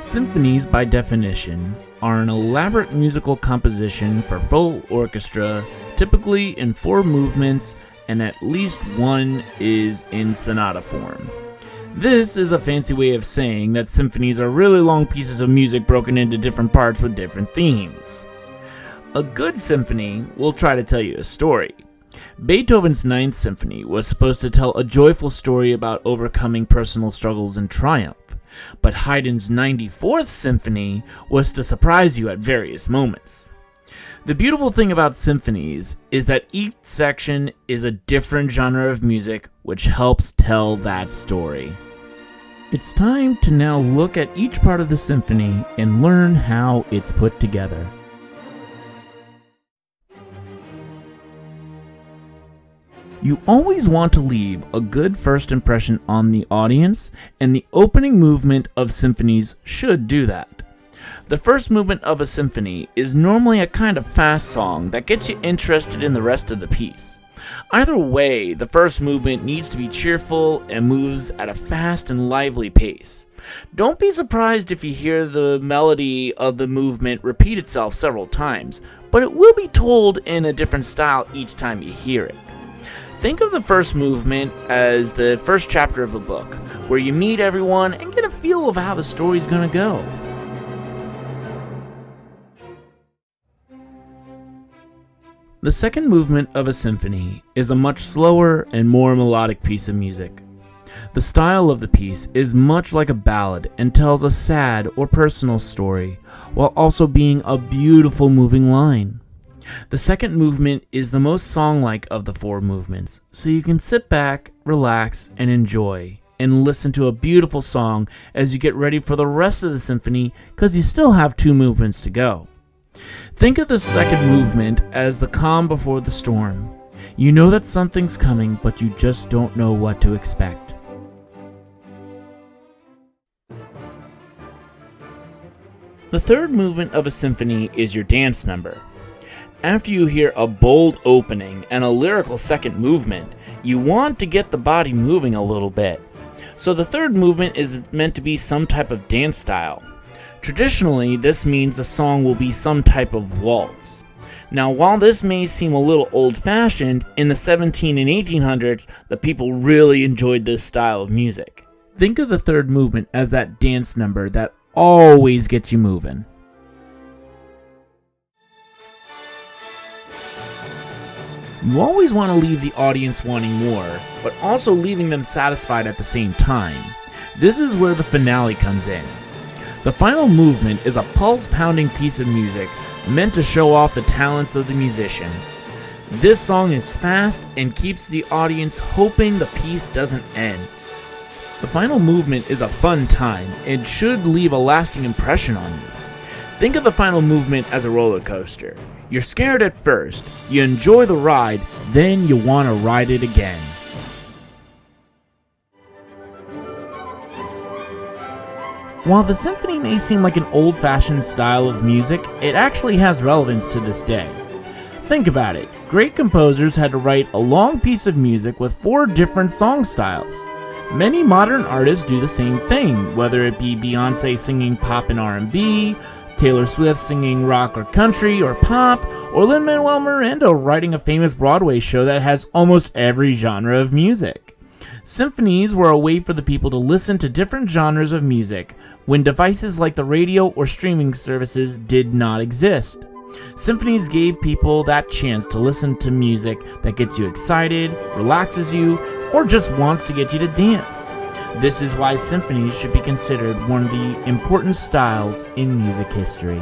Symphonies, by definition, are an elaborate musical composition for full orchestra, typically in 4 movements, and at least one is in sonata form. This is a fancy way of saying that symphonies are really long pieces of music broken into different parts with different themes. A good symphony will try to tell you a story. Beethoven's Ninth Symphony was supposed to tell a joyful story about overcoming personal struggles and triumph. But Haydn's 94th Symphony was to surprise you at various moments. The beautiful thing about symphonies is that each section is a different genre of music which helps tell that story. It's time to now look at each part of the symphony and learn how it's put together. You always want to leave a good first impression on the audience, and the opening movement of symphonies should do that. The first movement of a symphony is normally a kind of fast song that gets you interested in the rest of the piece. Either way, the first movement needs to be cheerful and moves at a fast and lively pace. Don't be surprised if you hear the melody of the movement repeat itself several times, but it will be told in a different style each time you hear it. Think of the first movement as the first chapter of a book, where you meet everyone and get a feel of how the story's gonna go. The second movement of a symphony is a much slower and more melodic piece of music. The style of the piece is much like a ballad and tells a sad or personal story, while also being a beautiful moving line. The second movement is the most song-like of the 4 movements, so you can sit back, relax, and enjoy, and listen to a beautiful song as you get ready for the rest of the symphony, because you still have 2 movements to go. Think of the second movement as the calm before the storm. You know that something's coming, but you just don't know what to expect. The third movement of a symphony is your dance number. After you hear a bold opening and a lyrical second movement, you want to get the body moving a little bit. So the third movement is meant to be some type of dance style. Traditionally, this means the song will be some type of waltz. Now, while this may seem a little old-fashioned, in the 17 and 1800s, the people really enjoyed this style of music. Think of the third movement as that dance number that always gets you moving. You always want to leave the audience wanting more, but also leaving them satisfied at the same time. This is where the finale comes in. The final movement is a pulse-pounding piece of music meant to show off the talents of the musicians. This song is fast and keeps the audience hoping the piece doesn't end. The final movement is a fun time and should leave a lasting impression on you. Think of the final movement as a roller coaster. You're scared at first, you enjoy the ride, then you want to ride it again. While the symphony may seem like an old-fashioned style of music, it actually has relevance to this day. Think about it, great composers had to write a long piece of music with 4 different song styles. Many modern artists do the same thing, whether it be Beyoncé singing pop and R&B, Taylor Swift singing rock or country or pop, or Lin-Manuel Miranda writing a famous Broadway show that has almost every genre of music. Symphonies were a way for the people to listen to different genres of music when devices like the radio or streaming services did not exist. Symphonies gave people that chance to listen to music that gets you excited, relaxes you, or just wants to get you to dance. This is why symphonies should be considered one of the important styles in music history.